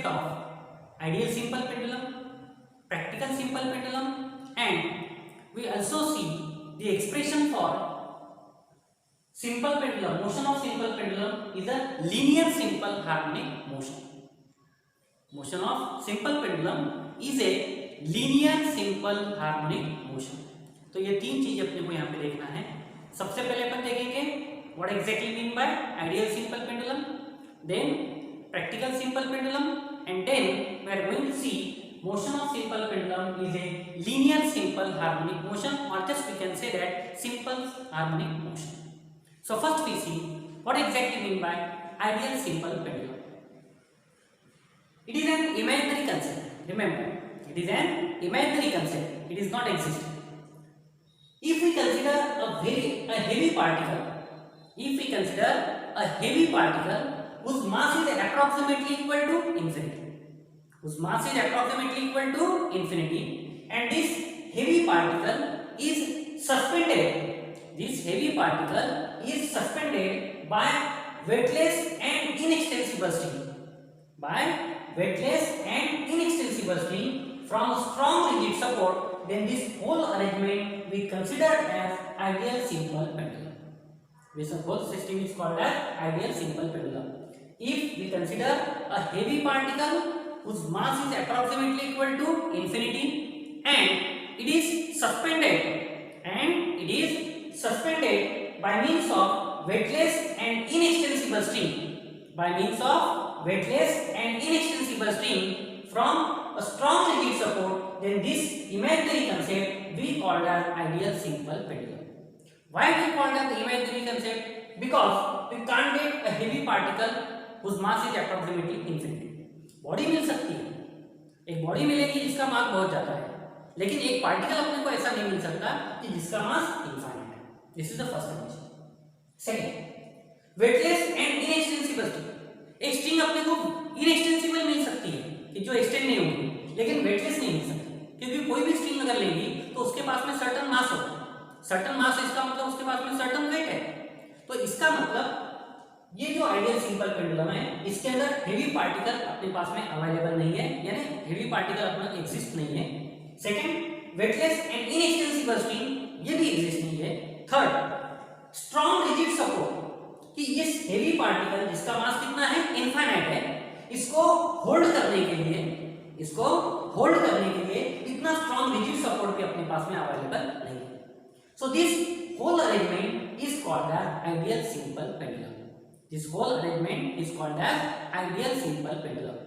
concept of ideal simple pendulum, practical simple pendulum, and we also see the expression for simple pendulum. Motion of simple pendulum is a linear simple harmonic motion. Motion of simple pendulum is a linear simple harmonic motion. तो ये तीन चीज अपने को यहाँ पे देखना है. सबसे पहले अपन देखेंगे what exactly mean by ideal simple pendulum, then practical simple pendulum, and then we are going to see motion of simple pendulum is a linear simple harmonic motion, or just we can say that simple harmonic motion. So first we see what exactly mean by ideal simple pendulum. It is an imaginary concept. Remember, it is an imaginary concept. It is not exist. If we consider a heavy particle, whose mass is approximately equal to infinity, and this heavy particle is suspended by weightless and inextensible string from a strong rigid support, then this whole arrangement we consider as ideal simple pendulum. This whole system is called as ideal simple pendulum. If we consider a heavy particle whose mass is approximately equal to infinity, and it is suspended by means of weightless and inextensible string from a strong rigid support, then this imaginary concept we call as ideal simple pendulum. Why we call that the imaginary concept? Because we can't get a heavy particle whose mass is approximately infinity. Body मिल सकती है, एक body मिलेगी जिसका मास बहुत ज्यादा है, लेकिन एक पार्टिकल अपने को ऐसा नहीं मिल सकता कि जिसका मास इनफाइनाइट है. This is the first condition. Second, weightless and inextensible string. एक स्ट्रिंग अपने को इनएक्सटेंसिबल मिल सकती है कि जो एक्सटेंड नहीं होगी, लेकिन वेटलेस नहीं मिल सकती, क्योंकि कोई भी स्ट्रिंग अगर लेंगी तो उसके पास में सर्टेन मास होगा. सर्टेन मास इसका मतलब उसके पास में सर्टेन वेट है. तो इसका मतलब ये जो आइडियल सिंपल पेंडुलम है, इसके अंदर हेवी पार्टिकल अपने पास में अवेलेबल नहीं है, यानी हेवी पार्टिकल अपना एग्जिस्ट नहीं है. Second, weightless and inextensible string, ये भी एग्जिस्ट नहीं है. थर्ड, स्ट्रॉन्ग रिजिड सपोर्ट, कि ये हेवी पार्टिकल जिसका मास कितना है, इनफाइनाइट है, इसको होल्ड करने के लिए इतना स्ट्रॉन्ग रिजिड सपोर्ट भी अपने पास में अवेलेबल नहीं है. So this whole arrangement is called as ideal simple pendulum. This whole arrangement is called as ideal simple pendulum.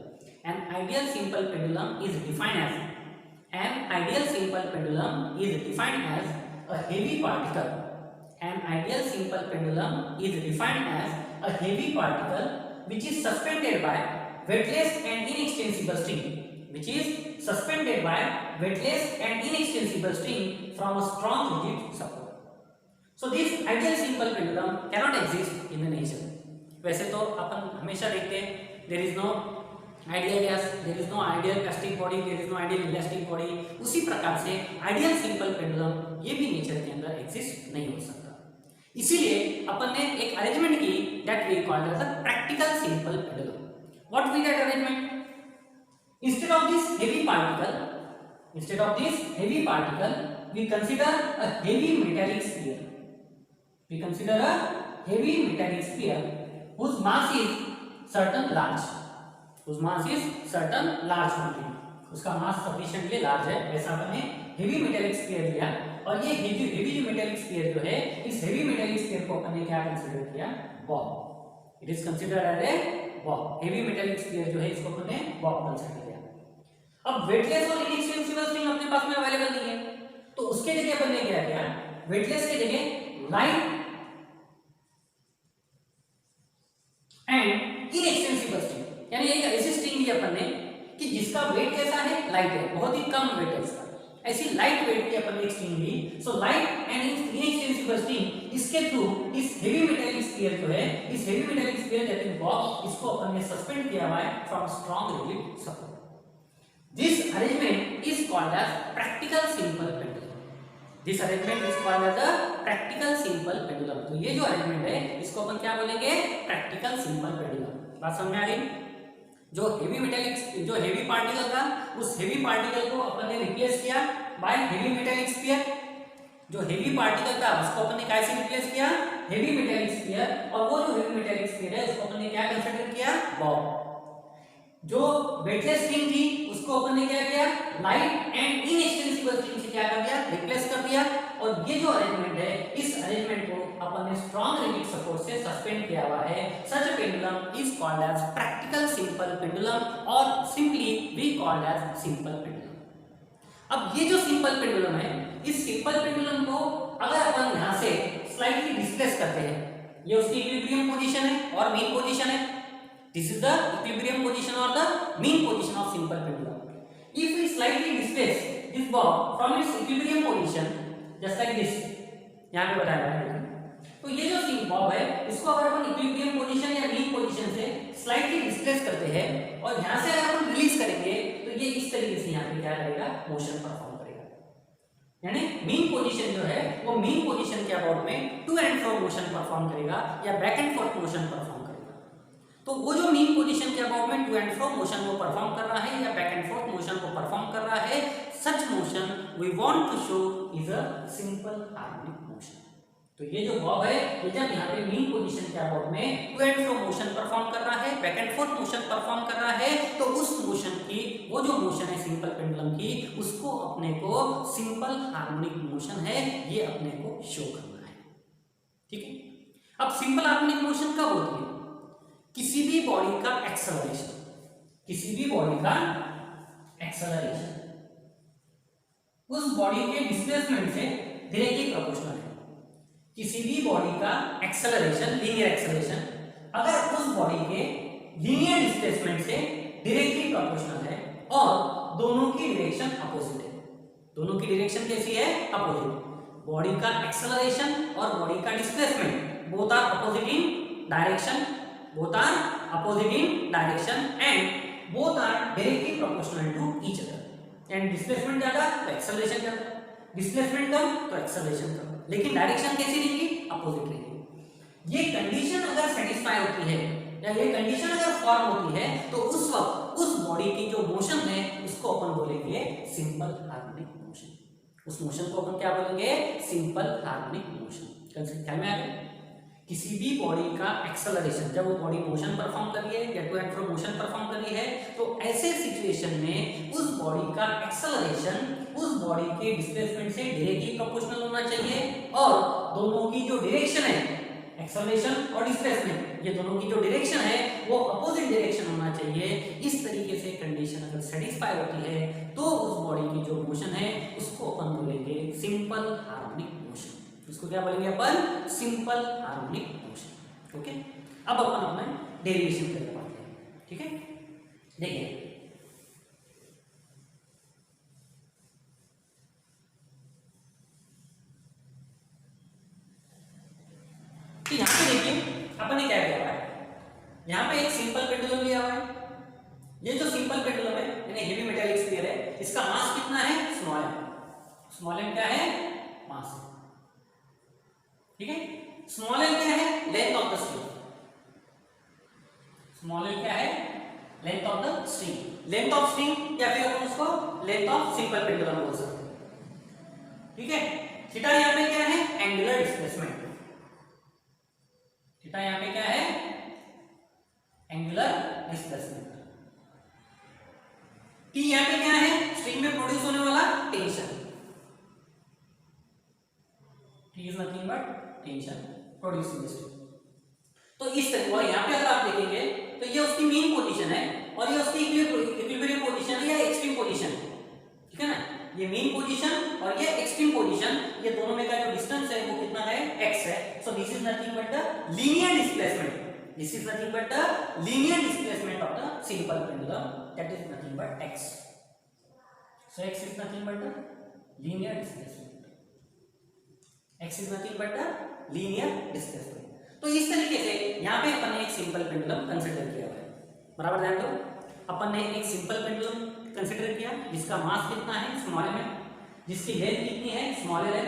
An ideal simple pendulum is defined as a heavy particle. An ideal simple pendulum is defined as a heavy particle which is suspended by weightless and inextensible string from a strong rigid support. So this ideal simple pendulum cannot exist in the nature. वैसे तो अपन हमेशा देखते हैं there is no ideal gas, there is no ideal plastic body, there is no ideal elastic body. उसी प्रकार से ideal simple pendulum ये भी नेचर के अंदर एग्जिस्ट नहीं हो सकता. इसीलिए अपन ने एक अरेंजमेंट की that we call as a practical simple pendulum. What will that arrangement? Instead of this heavy particle, we consider a heavy metallic sphere. Whose mass is certain large quantity. उसका मास sufficiently large है, ऐसा हमने heavy metallic sphere लिया. और ये heavy metallic sphere जो है, इस हेवी मेटालिक स्फीयर को अपन ने क्या कंसीडर किया, ball. It is considered as a ball. Heavy metallic sphere जो है, इसको अपन ने बॉल कंसीडर किया. अब वेटलेस और इनएक्सटेंसिबल स्ट्रिंग अपने पास में अवेलेबल नहीं है, तो उसके जगह अपन ने क्या किया, वेटलेस के जगह लाइट एंड इनएक्सटेंसिबल स्ट्रिंग, यानी एक ऐसी स्ट्रिंग ली अपन ने कि जिसका वेट कैसा है, लाइट है, बहुत ही कम वेट है इसका. ऐसी लाइट वेट की अपन ने एक स्ट्रिंग ली. So light and inextensible string, इसके थ्रू इस हेवी मेटालिक स्फीयर जो है, इस heavy metallic sphere that is box, इसको अपन ने सस्पेंड किया हुआ है from strong rigid support. This arrangement is called as practical simple pendulum. तो ये जो अरेंजमेंट है, इसको अपन क्या बोलेंगे, प्रैक्टिकल सिंपल पेंडुलम. बात समझ में आ गई. जो हेवी पार्टिकल था उस हेवी पार्टिकल को अपन ने रिप्लेस किया बाय हेवी मेटेलिक स्फीयर। जो हेवी पार्टिकल था उसको अपन ने कैसे रिप्लेस किया, हेवी मेटेलिक स्फीयर। और वो जो हेवी मेटेलिक स्फीयर है उसको अपन ने क्या कंसीडर किया, बॉब। जो वेटलेस स्ट्रिंग थी उसको अपन ने क्या किया, लाइट एंड इनएक्सटेंसिबल स्ट्रिंग से क्या कर दिया, रिप्लेस कर दिया। और ये जो अरेंजमेंट है इस अरेंजमेंट को अपन ने स्ट्रॉन्ग रिजिड सपोर्ट से सस्पेंड किया हुआ है। Such pendulum is called as practical simple pendulum और simply we called as simple pendulum. अब ये जो सिंपल पेंडुलम है, इस सिंपल पेंडुलम को अगर अपन यहां से स्लाइटली डिस्प्लेस करते हैं, ये उसकी इक्विलिब्रियम पोजीशन है और मीन पोजीशन है। This is the equilibrium position or the mean position of simple pendulum. If we slightly displace this bob from its equilibrium position, just like this, यहाँ पे बताया है। तो ये जो बॉब है इसको अगर अपन इक्विलिब्रियम पोजीशन या मीन पोजीशन से स्लाइटली डिस्प्लेस करते हैं और यहाँ से अगर अपन रिलीज करेंगे तो ये इस तरीके से यहाँ पे क्या करेगा, मोशन परफॉर्म करेगा। यानी मीन पोजीशन जो है वो मीन पोजीशन के अबाउट में to and fro motion perform करेगा या back and forth motion perform. तो वो जो मीन पोजीशन के अबाउट में टू एंड फ्रो मोशन को परफॉर्म कर रहा है या बैक एंड फोर्थ मोशन को परफॉर्म कर रहा है, such motion we want to show is a simple harmonic motion. तो ये जो बॉब है ये जब यहाँ पे मीन पोजीशन के अबाउट में to and fro motion perform कर रहा है, back and forth motion perform कर रहा है, तो उस मोशन की वो जो मोशन है सिंपल पेंडुलम की, उसको अपने को सिंपल हार्मोनिक मोशन है ये अपने को शो करना है। ठीक है। अब सिंपल हार्मोनिक मोशन कब होती है, किसी भी बॉडी का एक्सेलरेशन, किसी भी बॉडी का एक्सेलरेशन उस बॉडी के डिस्प्लेसमेंट से डायरेक्टली प्रोपोर्शनल है। किसी भी बॉडी का एक्सेलरेशन, लीनियर एक्सेलरेशन, अगर उस बॉडी के लीनियर डिस्प्लेसमेंट से डायरेक्टली प्रोपोर्शनल है और दोनों की डायरेक्शन अपोजिट है। दोनों की डायरेक्शन कैसी है, अपोजिट। बॉडी का एक्सेलरेशन और बॉडी का displacement both are opposite in direction, both are opposite in direction and both are directly proportional to each other. and displacement ज्यादा तो acceleration ज्यादा, displacement कम तो acceleration कम, लेकिन डायरेक्शन कैसी रहेगी, अपोजिट रहेगी। ये कंडीशन अगर सेटिस्फाई होती है या ये कंडीशन अगर फॉर्म होती है तो उस वक्त उस बॉडी की जो मोशन है उसको अपन बोलेंगे सिंपल हार्मोनिक मोशन। उस मोशन को अपन क्या बोलेंगे, सिंपल हार्मोनिक मोशन। कंसेप्ट ख्याल में आ गया। किसी भी बॉडी का एक्सेलरेशन, जब वो बॉडी मोशन परफॉर्म कर रही है या to and fro motion perform कर रही है, तो ऐसे सिचुएशन में उस बॉडी का एक्सेलरेशन उस बॉडी के डिस्प्लेसमेंट से डायरेक्टली प्रोपोर्शनल होना चाहिए और दोनों की जो डायरेक्शन है, एक्सेलरेशन और डिस्प्लेसमेंट, ये दोनों की जो डायरेक्शन है वो अपोजिट डायरेक्शन होना चाहिए। इस तरीके से कंडीशन अगर सेटिस्फाई होती है तो उस बॉडी की जो मोशन है उसको अपन बोलेंगे सिंपल हार्मोनिक मोशन। इसको क्या बोलेंगे अपन, सिंपल हार्मोनिक मोशन। ओके। अब अपन अपना डेरिवेशन करके पढ़ते हैं। ठीक है, देखिए तो यहां पे देखिए अपन ने क्या किया हुआ है, यहां पे एक सिंपल पेंडुलम लिया हुआ है। ये जो सिंपल पेंडुलम है यानी हेवी मेटालिक स्फीयर है, इसका मास कितना है, स्मॉल एम। स्मॉल एम क्या है, मास। ठीक है, स्मॉल एल क्या है, length of the string. Small L क्या है, length of the string. Length of string या फिर अपन उसको लेंथ ऑफ सिंपल पेंडुलम बोल सकते हैं। ठीक है, थीटा यहां पे क्या है, एंगुलर डिस्प्लेसमेंट। थीटा यहां पे क्या है, एंगुलर डिस्प्लेसमेंट। टी यहां पे क्या है, स्ट्रिंग में प्रोड्यूस होने वाला tension. T is nothing but tension produced in the string। तो इस तरह, और यहाँ पे अगर आप देखेंगे तो ये उसकी मीन पोजीशन है और ये उसकी इक्विलिब्रियम पोजीशन है या एक्सट्रीम पोजीशन है। ठीक है ना, ये मीन पोजीशन और ये एक्सट्रीम पोजीशन, ये दोनों में का जो डिस्टेंस है वो कितना है, x है। So this is nothing but the linear displacement. This is nothing but the linear displacement of the simple pendulum, that is nothing but x। So x is nothing but the linear displacement. x is nothing but the linear displacement। तो इस तरीके से यहाँ पे अपन ने एक simple pendulum consider किया हुआ है। बराबर ध्यान दो, अपन ने एक सिंपल पेंडुलम कंसीडर किया जिसका मास कितना है, स्मॉल एम है, जिसकी लेंथ कितनी है, स्मॉल एल है।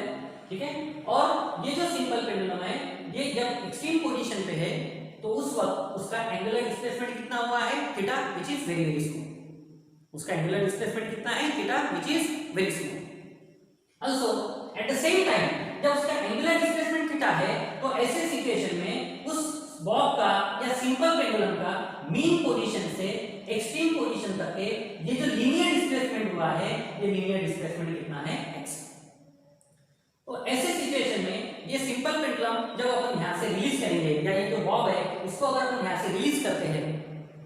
ठीक है, और ये जो सिंपल पेंडुलम है ये जब एक्सट्रीम पोजीशन पे है तो उस वक्त उसका एंगुलर डिस्प्लेसमेंट कितना हुआ है, theta, which is very very small. उसका एंगुलर डिस्प्लेसमेंट कितना है, theta, which is very small. Also at the same time जब उसका एंगुलर डिस्प्लेसमेंट थीटा है तो ऐसे सिचुएशन में उस बॉब का या सिंपल पेंडुलम का मीन पोजीशन से एक्सट्रीम पोजीशन तक के ये जो लीनियर डिस्प्लेसमेंट हुआ है, ये लीनियर डिस्प्लेसमेंट कितना है, x। तो ऐसे सिचुएशन में ये सिंपल पेंडुलम जब अपन यहां से रिलीज करेंगे, या ये जो बॉब है इसको अगर अपन यहां से रिलीज करते हैं,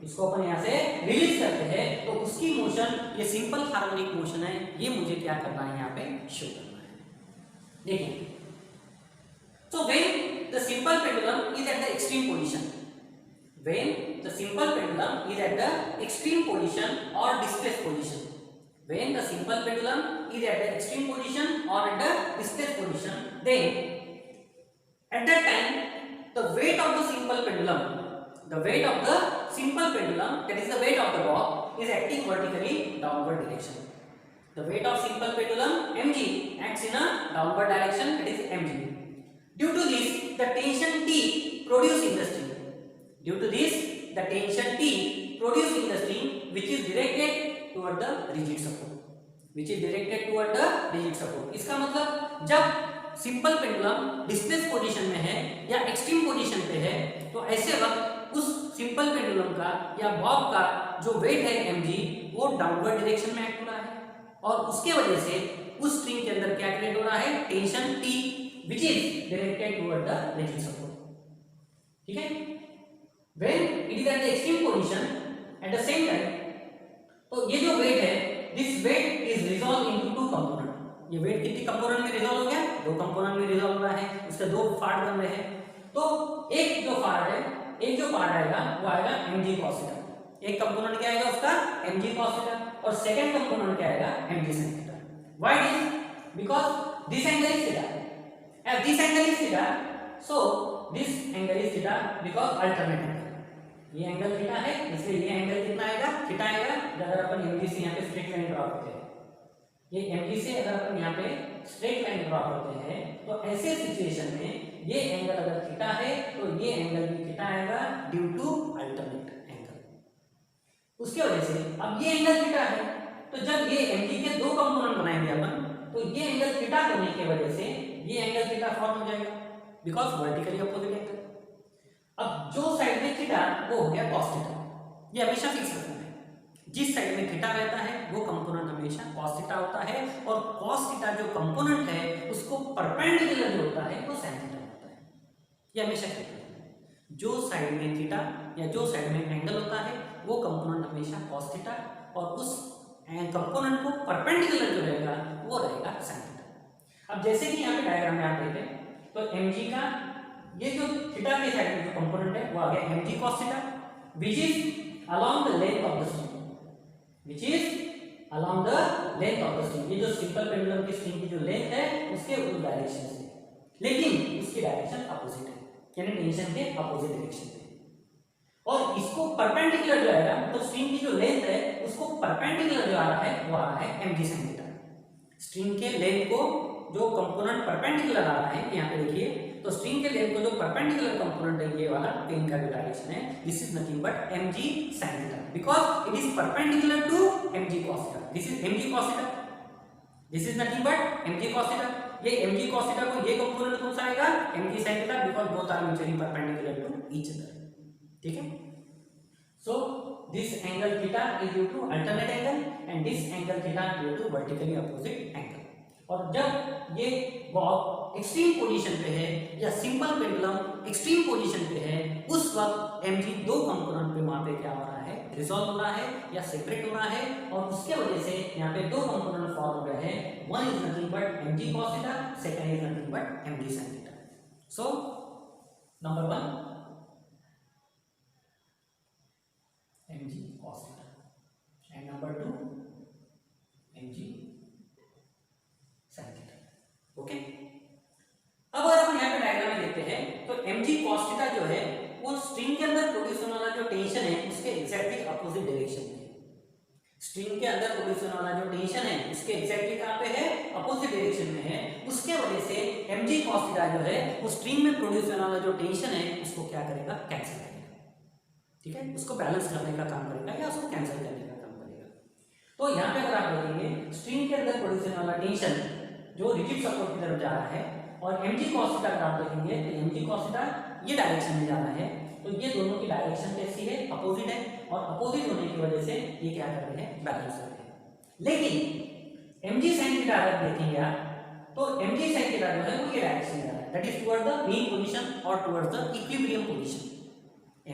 इसको अपन यहां से रिलीज करते हैं, तो उसकी मोशन ये सिंपल हार्मोनिक मोशन है, ये मुझे क्या करना है यहाँ पे शो करना है। देखिए, so when the simple pendulum is at the extreme position, when the simple pendulum is at the extreme position or displaced position, when the simple pendulum is at the extreme position or at the displaced position, then at that time the weight of the simple pendulum, the weight of the simple pendulum, that is the weight of the bob, is acting vertically downward direction. The weight of simple pendulum mg acts in a downward direction, that is mg. Due to this, the tension T produced in the string. Due to this, the tension T produced in the string, which is directed toward the rigid support. Which is directed toward the rigid support. इसका मतलब जब simple pendulum displace position में है या extreme position पे है, तो ऐसे वक्त उस सिंपल पेंडुलम का या बॉब का जो वेट है mg, वो डाउनवर्ड डायरेक्शन में एक्ट हो रहा है, और उसके वजह से उस स्ट्रिंग के अंदर क्या क्रिएट हो रहा है, tension T, which is directed toward the rigid support. ठीक है? When it is at the extreme position, at the same time, तो ये जो weight है, this weight is resolved into two component. ये weight कितनी कंपोनेंट में रिजॉल्व हो गया, दो कंपोनेंट में रिजॉल्व हो रहा है, उसके दो पार्ट बन रहे हैं। तो एक जो पार्ट है, एक जो पार्ट आएगा वो आएगा mg cos थीटा, एक कंपोनेंट क्या आएगा उसका mg cos थीटा, और सेकंड कंपोनेंट क्या आएगा mg sin theta. Why this? Because this angle is theta. As this angle is theta, so this angle is theta because alternate angle. ये angle theta है, इसलिए ये एंगल कितना आएगा, theta आएगा। अगर अपन mg से यहाँ पे स्ट्रेट लाइन ड्रॉ करते हैं, ये mg से अगर अपन यहाँ पे स्ट्रेट लाइन ड्रॉ करते हैं, तो ऐसे सिचुएशन में ये एंगल अगर थीटा है तो ये एंगल भी थीटा आएगा ड्यू टू अल्टरनेट एंगल। उसकी वजह से अब ये एंगल थीटा है, तो जब ये mg के दो कंपोनेंट बनाएंगे अपन, तो ये एंगल थीटा होने की वजह से ये एंगल थीटा फॉर्म हो जाएगा, बिकॉज वर्टिकली अपोजिट एंगल। अब जो साइड में थीटा वो हो गया cos थीटा, ये हमेशा फिक्स रखना है। जिस साइड में थीटा रहता है वो कंपोनेंट हमेशा cos थीटा होता है, और cos थीटा जो कंपोनेंट है उसको परपेंडिकुलर जो होता है वो sin थीटा होता है। ये हमेशा फिक्स रखना है। जो साइड में थीटा या जो साइड में एंगल होता है वो कंपोनेंट हमेशा cos थीटा, और उस कंपोनेंट को परपेंडिकुलर जो रहेगा वो रहेगा sin थीटा। अब जैसे कि यहाँ पे डायग्राम में आप देखें, तो mg का ये जो थीटा के साइड में जो कंपोनेंट है वो आ गया mg cos theta, which is along the length of the string, which is along the length of the string। ये जो सिंपल पेंडुलम की स्ट्रिंग की जो लेंथ है उसके उस डायरेक्शन से, लेकिन उसकी डायरेक्शन अपोजिट है, यानी टेंशन के अपोजिट डायरेक्शन पे, और इसको परपेंडिकुलर जो आएगा, तो स्ट्रिंग की जो लेंथ है उसको परपेंडिकुलर जो आ रहा है वो आ रहा है mg sin थीटा। स्ट्रिंग के लेंथ को जो कंपोनेंट परपेंडिकुलर आ रहा है, यहाँ पे देखिए, तो स्ट्रिंग के लेंथ को जो परपेंडिकुलर कंपोनेंट है ये वाला, पेन का जो डायरेक्शन है, this is nothing but mg sin theta, because it is perpendicular to mg cos theta. This is mg cos theta, this is nothing but mg cos theta. ये mg cos theta को ये component कौन सा आएगा, mg sin theta, because both are mutually perpendicular to each other. ठीक है? सो this angle theta is due to alternate angle and this angle theta due to vertically opposite angle। और जब ये बॉब एक्सट्रीम पोजीशन पे है या simple pendulum extreme position पे है, उस वक्त mg दो कंपोनेंट पे वहां पे क्या हो रहा है, रिजॉल्व हो रहा है या सेपरेट हो रहा है, और उसके वजह से यहाँ पे दो कंपोनेंट फॉर्म हो गए हैं। One is nothing but mg cos theta, second is nothing but mg sin theta. So number 1 mg cos theta and number 2 mg sin theta। Okay, अब अगर अपन यहाँ पे डायग्राम में देखते हैं, तो mg cos theta जो है वो स्ट्रिंग के अंदर प्रोड्यूस होने वाला जो टेंशन है उसके एग्जैक्टली अपोजिट डायरेक्शन में है। स्ट्रिंग के अंदर प्रोड्यूस होने वाला जो टेंशन है उसके एग्जैक्टली कहाँ पे है, अपोजिट डायरेक्शन में है। उसके वजह से mg cos theta जो है वो स्ट्रिंग में प्रोड्यूस होने वाला जो टेंशन है उसको क्या करेगा, कैंसिल करेगा। ठीक है, उसको बैलेंस करने का काम करेगा या उसको कैंसिल करने का काम करेगा। तो यहाँ पे अगर आप देखेंगे स्ट्रिंग के अंदर प्रोड्यूस होने वाला टेंशन जो रिजिड सपोर्ट की तरफ जा रहा है, और mg cos थीटा अगर आप देखेंगे तो mg cos थीटा ये डायरेक्शन में जा रहा है, तो ये दोनों की डायरेक्शन कैसी है, अपोजिट है, और अपोजिट होने की वजह से ये क्या कर रहे हैं, बैलेंस कर रहे हैं। लेकिन mg sin थीटा अगर देखेंगे आप, तो mg sin थीटा जो है वो ये डायरेक्शन में जा रहा है, that is toward the mean position और towards the equilibrium position.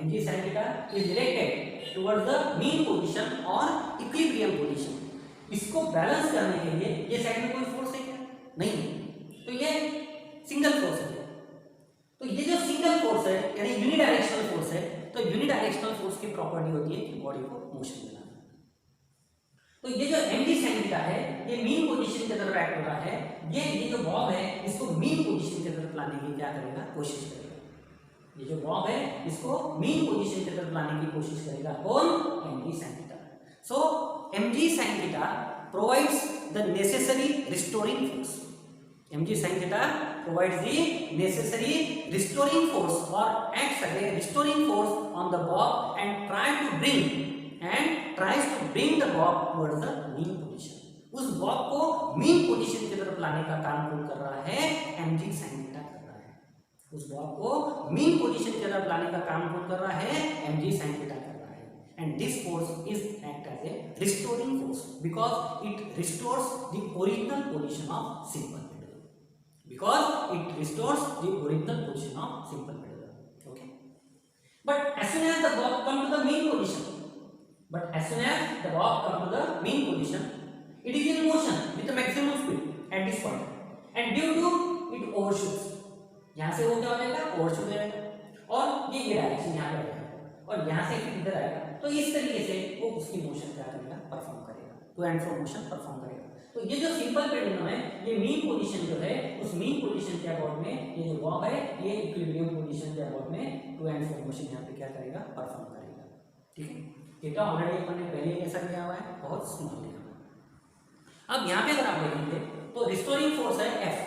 mg sin theta is directed towards the mean position और इक्विलिब्रियम पोजीशन। इसको बैलेंस करने के लिए ये साइड में कोई फोर्स है क्या, नहीं, तो ये सिंगल फोर्स है। तो ये जो सिंगल फोर्स है यानी यूनिडायरेक्शनल फोर्स है, तो यूनिडायरेक्शनल फोर्स की प्रॉपर्टी होती है कि बॉडी को मोशन देना। तो ये जो mg sin थीटा है ये मीन पोजीशन की तरफ एक्ट हो रहा है, ये जो बॉब है इसको मीन पोजीशन की तरफ लाने की क्या करेगा, कोशिश करेगा। ये जो बॉब है इसको मीन पोजीशन की तरफ लाने की कोशिश करेगा, कौन, mg sin theta. So mg sin theta provides the necessary restoring force. mg sin theta provides the necessary restoring force or acts as a restoring force on the bob and tries to bring the bob towards the mean position. उस Bob को mean position की तरफ लाने का काम कौन कर रहा है, mg sin theta कर रहा है। उस बॉब को मीन पोजीशन की तरफ लाने का काम कौन कर रहा है, mg sin theta कर रहा है। And this force is act as a restoring force because it restores the original position of simple pendulum. Because it restores the original position of simple pendulum. Okay. But as soon as the bob come to the mean position, it is in motion with the maximum speed at this point, and due to it overshoots. यहाँ से वो क्या हो जाएगा, overshoot हो जाएगा, और ये डायरेक्शन यहाँ पे आएगा और यहाँ से फिर इधर आएगा। तो इस तरीके से वो उसकी मोशन क्या करेगा, परफॉर्म करेगा, to and fro motion perform करेगा। तो ये जो सिंपल पेंडुलम है ये मीन पोजीशन जो है उस मीन पोजीशन के अबाउट में ये जो बॉब है ये इक्विलिब्रियम पोजीशन के अबाउट में टू एंड फ्रो मोशन यहाँ पे क्या करेगा, परफॉर्म करेगा। ठीक है, थीटा ऑलरेडी अपन ने पहले कैसा लिया हुआ है, बहुत स्मॉल लिया हुआ है। अब यहाँ पे अगर आप देखेंगे तो रिस्टोरिंग फोर्स है F।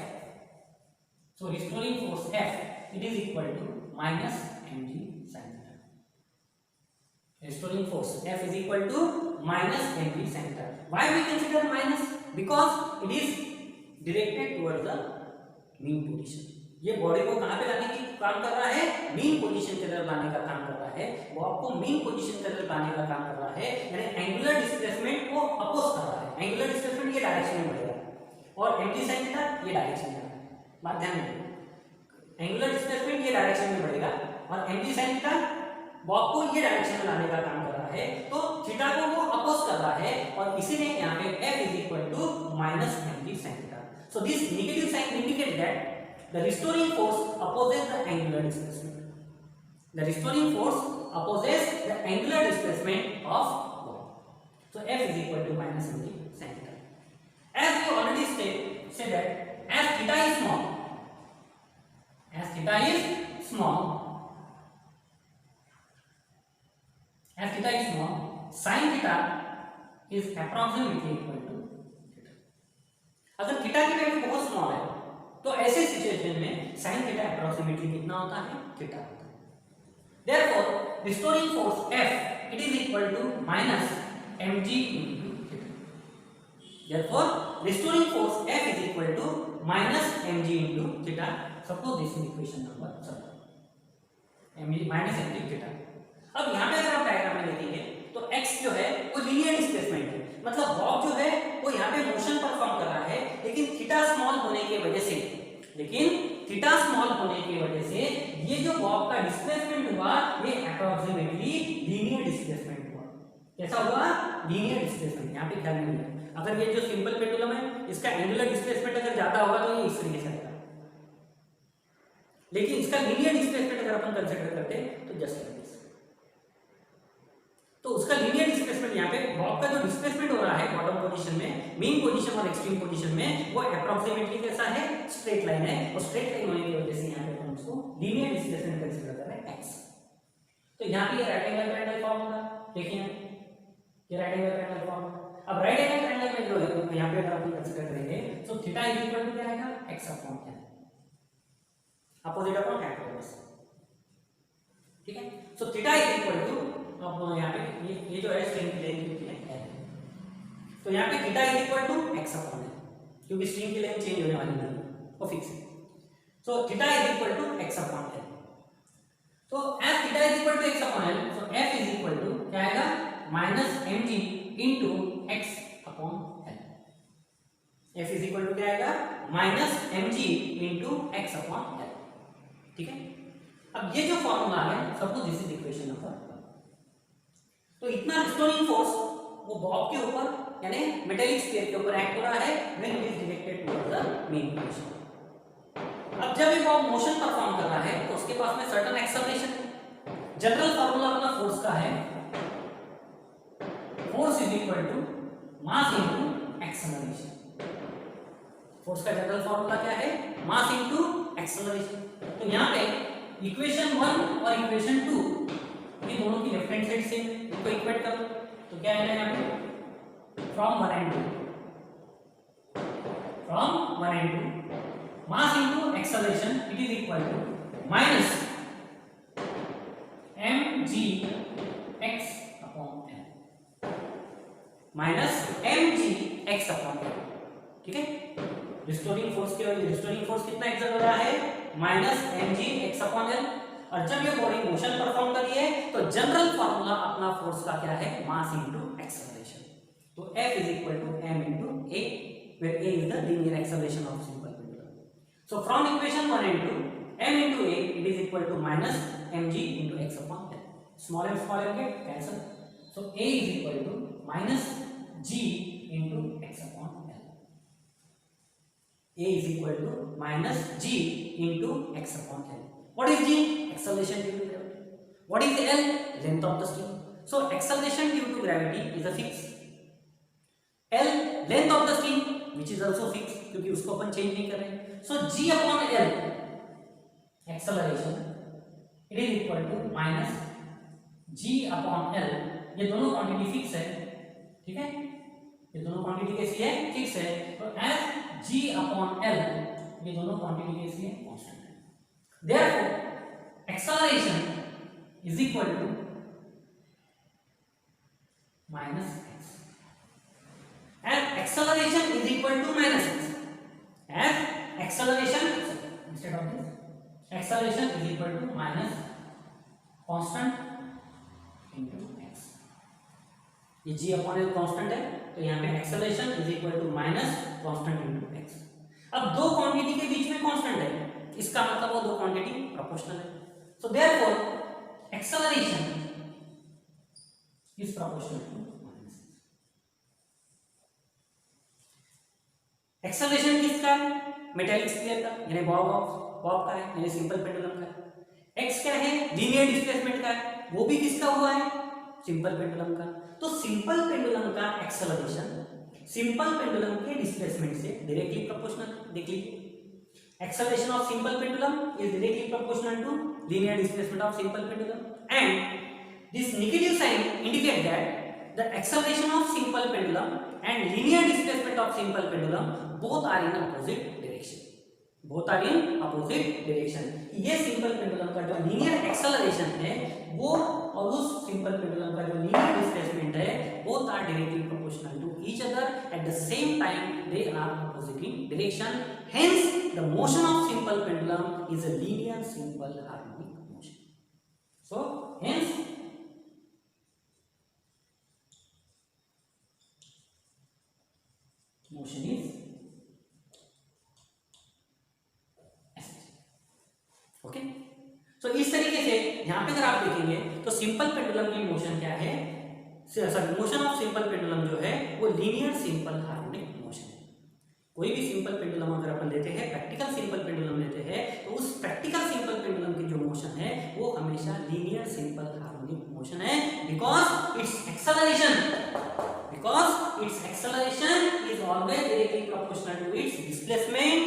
So restoring force F it is equal to minus mg sin theta. Restoring force F is equal to minus mg sin theta. Why we consider minus? Because it is directed towards the mean position. ये body को कहाँ पे लाने की काम कर रहा है, मीन पोजीशन की तरफ लाने का काम कर रहा है, वो आपको मीन पोजीशन की तरफ लाने का काम कर रहा है, यानी एंगुलर डिस्प्लेसमेंट को अपोज कर रहा है। एंगुलर डिस्प्लेसमेंट ये डायरेक्शन में बढ़ेगा और mg sin थीटा ये डायरेक्शन में बढ़ेगा। बात ध्यान रखिए, एंगुलर डिस्प्लेसमेंट ये डायरेक्शन में बढ़ेगा और mg sin थीटा बॉब को ये डायरेक्शन में लाने का काम कर रहा है, तो थीटा को वो अपोज कर रहा है और इसीलिए यहाँ पे F is equal to minus mg sin theta. So this negative sign indicates that the restoring force opposes the angular displacement. The restoring force opposes the angular displacement of ball. So F is equal to minus mg sin theta. As we already said that as theta is small, sin theta is approximately equal to theta. अगर theta की value बहुत small है तो ऐसे situation में sin theta approximately कितना होता है, थीटा होता है। Therefore, restoring force F it is equal to minus mg into theta. Therefore, restoring force F is equal to minus mg into theta. Suppose this is equation number 7. mg minus mg theta. अब यहाँ पे अगर आप diagram में देखेंगे तो x जो है वो लीनियर डिस्प्लेसमेंट है, मतलब बॉब जो है वो यहाँ पे मोशन परफॉर्म कर रहा है, लेकिन थीटा स्मॉल होने की वजह से ये जो बॉब का डिस्प्लेसमेंट हुआ ये अप्रोक्सीमेटली लीनियर डिस्प्लेसमेंट हुआ। कैसा हुआ, लीनियर डिस्प्लेसमेंट। यहाँ पे ख्याल नहीं, अगर ये जो सिंपल पेंडुलम है इसका एंगुलर डिस्प्लेसमेंट अगर ज्यादा होगा तो ये इस तरीके से आएगा, लेकिन इसका लीनियर डिस्प्लेसमेंट अगर अपन कंसीडर करते हैं तो जस्ट लाइक दिस। तो उसका लीनियर डिस्प्लेसमेंट यहाँ पे बॉब का जो डिस्प्लेसमेंट हो रहा है बॉटम पोजीशन में, मीन पोजीशन और एक्सट्रीम पोजीशन में, वो अप्रोक्सीमेटली कैसा है, स्ट्रेट लाइन है, और स्ट्रेट लाइन होने की वजह से यहाँ पे हम उसको लीनियर डिस्प्लेसमेंट कंसीडर कर रहे हैं x। तो यहाँ पे राइट एंगल ट्रायंगल फॉर्म होगा, देखिए ये राइट एंगल ट्रायंगल फॉर्म। अब राइट एंगल ट्रायंगल में जो यहाँ पे अगर आप कंसीडर करेंगे तो थीटा इज इक्वल टू क्या आएगा, x अपॉन क्या, अपोजिट अपॉन कैपिटल S। ठीक है। So theta is equal to, अब यहाँ पे ये जो है स्ट्रिंग की लेंथ है, तो यहाँ पे theta is equal to x upon l, क्योंकि स्ट्रिंग की लेंथ चेंज होने वाली नहीं है, वो फिक्स है। So theta is equal to x upon l. तो f theta is equal to x upon l, so f is equal to क्या आएगा, minus m g into x upon l. F is equal to क्या आएगा, minus m g into x upon l. ठीक है। अब ये जो formula है सबको दिस इज इक्वेशन नंबर 1। तो इतना रिस्टोरिंग फोर्स वो बॉब के ऊपर यानी मेटेलिक स्फीयर के ऊपर एक्ट हो रहा है when it is directed towards the main position. अब जब ये बॉब मोशन परफॉर्म कर रहा है तो उसके पास में सर्टेन एक्सेलरेशन है। जनरल फार्मूला अपना फोर्स का है, force is equal to mass into acceleration. Force का जनरल फार्मूला क्या है, मास इनटू एक्सेलरेशन। तो यहाँ पे इक्वेशन 1 और इक्वेशन 2 ये दोनों की लेफ्ट हैंड साइड से इनको इक्वेट करो तो क्या आएगा यहाँ पे, from 1 and 2, from 1 and 2 mass into acceleration it is equal to minus mg x upon l, minus mg x upon l। ठीक है। रिस्टोरिंग फोर्स के वजह, रिस्टोरिंग फोर्स कितना एक्सर्ट हो रहा है, minus mg x upon l। और जब ये बॉडी मोशन परफॉर्म कर रही है तो जनरल फार्मूला अपना फोर्स का क्या है, मास इनटू एक्सेलरेशन। तो F is equal to m into a, where a is the linear acceleration of simple pendulum। So from equation 1 and 2, m into a it is equal to minus mg into x upon l. Small m get cancel. So a is equal to minus g into x upon l. A is equal to minus g into x upon l. What is g? Acceleration due to gravity. What is l? Length of the string. So acceleration due to gravity is a fix. L length of the string which is also fixed क्योंकि उसको अपन change नहीं कर रहे हैं। So g upon l acceleration it is equal to minus g upon l। ये दोनों quantity fix है, ठीक है, ये दोनों क्वांटिटी कैसी है, फिक्स है। तो f g upon l ये दोनों क्वांटिटी कैसी है, कांस्टेंट है। Therefore acceleration is equal to minus x and acceleration is equal to minus x। and acceleration instead of this, acceleration is equal to minus constant into x। ये g upon l constant है तो यहाँ पे acceleration is equal to minus constant into x। अब दो quantity के बीच में constant है, इसका मतलब वो दो क्वांटिटी प्रोपोर्शनल है। so therefore acceleration is proportional to minus। Acceleration किसका है, मेटेलिक स्फीयर का यानी बॉब का है यानी सिंपल पेंडुलम का है। एक्स क्या है, लीनियर डिस्प्लेसमेंट का है, वो भी किसका हुआ है, सिंपल पेंडुलम का। तो सिंपल पेंडुलम का एक्सेलरेशन सिंपल पेंडुलम के डिस्प्लेसमेंट से डायरेक्टली प्रोपोर्शनल। देख लीजिए, acceleration of simple pendulum is directly proportional to linear displacement of simple pendulum and this negative sign indicate that the acceleration of simple pendulum and linear displacement of simple pendulum both are in opposite direction, both are in opposite direction। ये simple pendulum का जो linear acceleration है वो और उस simple pendulum का जो linear displacement है both are directly proportional to each other at the same time they are opposite in direction, hence the motion of simple pendulum is a linear simple harmonic motion। so hence motion is okay. So इस तरीके से यहां पे अगर आप देखेंगे तो simple pendulum की मोशन क्या है, sorry motion of simple pendulum जो है वो लीनियर सिंपल हार्मोनिक मोशन है। कोई भी सिंपल पेंडुलम अगर अपन लेते हैं, प्रैक्टिकल सिंपल पेंडुलम लेते हैं तो उस प्रैक्टिकल सिंपल पेंडुलम की जो मोशन है वो हमेशा लीनियर सिंपल हार्मोनिक मोशन है because it's acceleration is always directly proportional to its displacement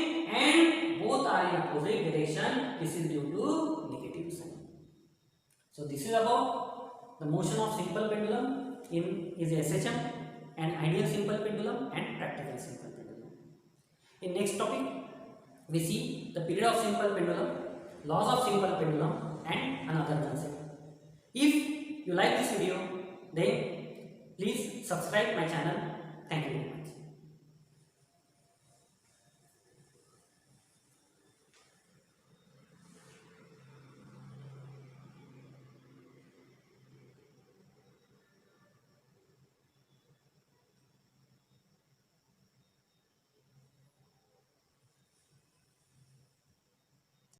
and both are in opposite direction। this is due to negative sign। so this is about the motion of simple pendulum in is SHM and ideal simple pendulum and practical simple pendulum। in next topic we see the period of simple pendulum, laws of simple pendulum and another concept। If you like this video, then please subscribe my channel. Thank you.